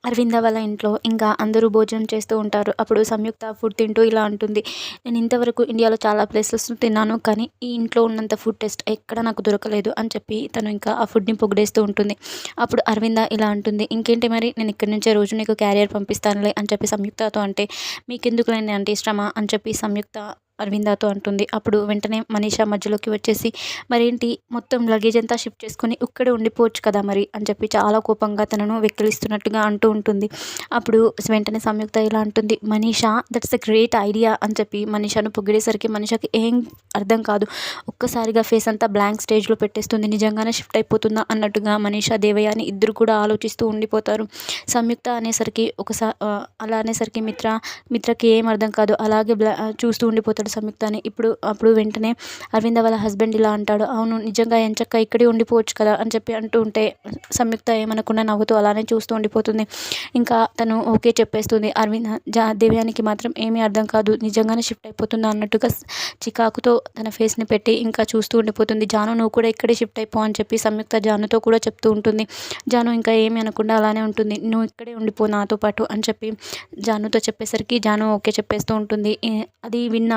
అరవింద వాళ్ళ ఇంట్లో ఇంకా అందరూ భోజనం చేస్తూ ఉంటారు. అప్పుడు సంయుక్త ఫుడ్ తింటూ ఇలా అంటుంది, నేను ఇంతవరకు ఇండియాలో చాలా ప్లేసెస్ తిన్నాను, కానీ ఈ ఇంట్లో ఉన్నంత ఫుడ్ టేస్ట్ ఎక్కడ నాకు దొరకలేదు అని చెప్పి తను ఇంకా ఆ ఫుడ్ని పొగిడేస్తూ ఉంటుంది. అప్పుడు అరవింద ఇలా అంటుంది, ఇంకేంటి మరి, నేను ఇక్కడి నుంచే రోజు నీకు క్యారియర్ పంపిస్తానులే అని చెప్పి సంయుక్తతో అంటే, మీకెందుకులేండి అంటే ఇష్టమా అని చెప్పి సంయుక్త అరవిందతో అంటుంది. అప్పుడు వెంటనే మనీషా మధ్యలోకి వచ్చేసి, మరేంటి మొత్తం లగేజ్ అంతా షిఫ్ట్ చేసుకొని ఇక్కడే ఉండిపోవచ్చు కదా మరి అని చెప్పి చాలా కోపంగా తనను వెక్కిలిస్తున్నట్టుగా అంటూ ఉంటుంది. అప్పుడు వెంటనే సంయుక్త ఇలా అంటుంది, Manisha that's a great idea అని చెప్పి మనీషాను పొగిడేసరికి మనీషాకి ఏం అర్థం కాదు. ఒక్కసారిగా ఫేస్ అంతా బ్లాంక్ స్టేజ్లో పెట్టేస్తుంది. నిజంగానే షిఫ్ట్ అయిపోతుందా అన్నట్టుగా మనీషా దేవయాని ఇద్దరు కూడా ఆలోచిస్తూ ఉండిపోతారు. సంయుక్త అనేసరికి అలా అనేసరికి మిత్రకి ఏం అర్థం కాదు. అలాగే చూస్తూ ఉండిపోతాడు సంయుక్తని. అప్పుడు వెంటనే అరవింద వాళ్ళ హస్బెండ్ ఇలా అంటాడు, అవును నిజంగా ఎంచక్కా ఇక్కడే ఉండిపోవచ్చు కదా అని చెప్పి అంటూ ఉంటే సంయుక్త ఏమనకుండా నవ్వుతూ అలానే చూస్తూ ఉండిపోతుంది. ఇంకా తను ఓకే చెప్పేస్తుంది. దేవయానికి మాత్రం ఏమీ అర్థం కాదు. నిజంగానే షిఫ్ట్ అయిపోతుందా అన్నట్టుగా చికాకుతో తన ఫేస్ని పెట్టి ఇంకా చూస్తూ ఉండిపోతుంది. జాను నువ్వు కూడా ఇక్కడే షిఫ్ట్ అయిపో అని చెప్పి సంయుక్త జానుతో కూడా చెప్తూ ఉంటుంది. జాను ఇంకా ఏమీ అనకుండా అలానే ఉంటుంది. నువ్వు ఇక్కడే ఉండిపో నాతో పాటు అని చెప్పి జానుతో చెప్పేసరికి జాను ఓకే చెప్పేస్తూ ఉంటుంది. అది విన్న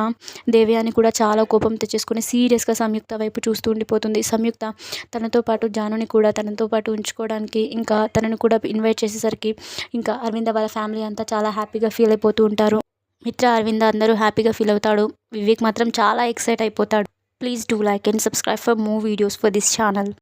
దేవయాని కూడా చాలా కోపం తెచ్చేసుకుని సీరియస్గా సంయుక్త వైపు చూస్తూ ఉండిపోతుంది. సంయుక్త తనతో పాటు జానుని కూడా తనతో పాటు ఉంచుకోవడానికి ఇంకా తనను కూడా ఇన్వైట్ చేసేసరికి ఇంకా అరవింద వాళ్ళ ఫ్యామిలీ అంతా చాలా హ్యాపీగా ఫీల్ అయిపోతూ ఉంటారు. మిత్ర, అరవింద అందరూ హ్యాపీగా ఫీల్ అవుతాడు. వివేక్ మాత్రం చాలా ఎక్సైట్ అయిపోతాడు. Please do like and subscribe for more videos for this channel.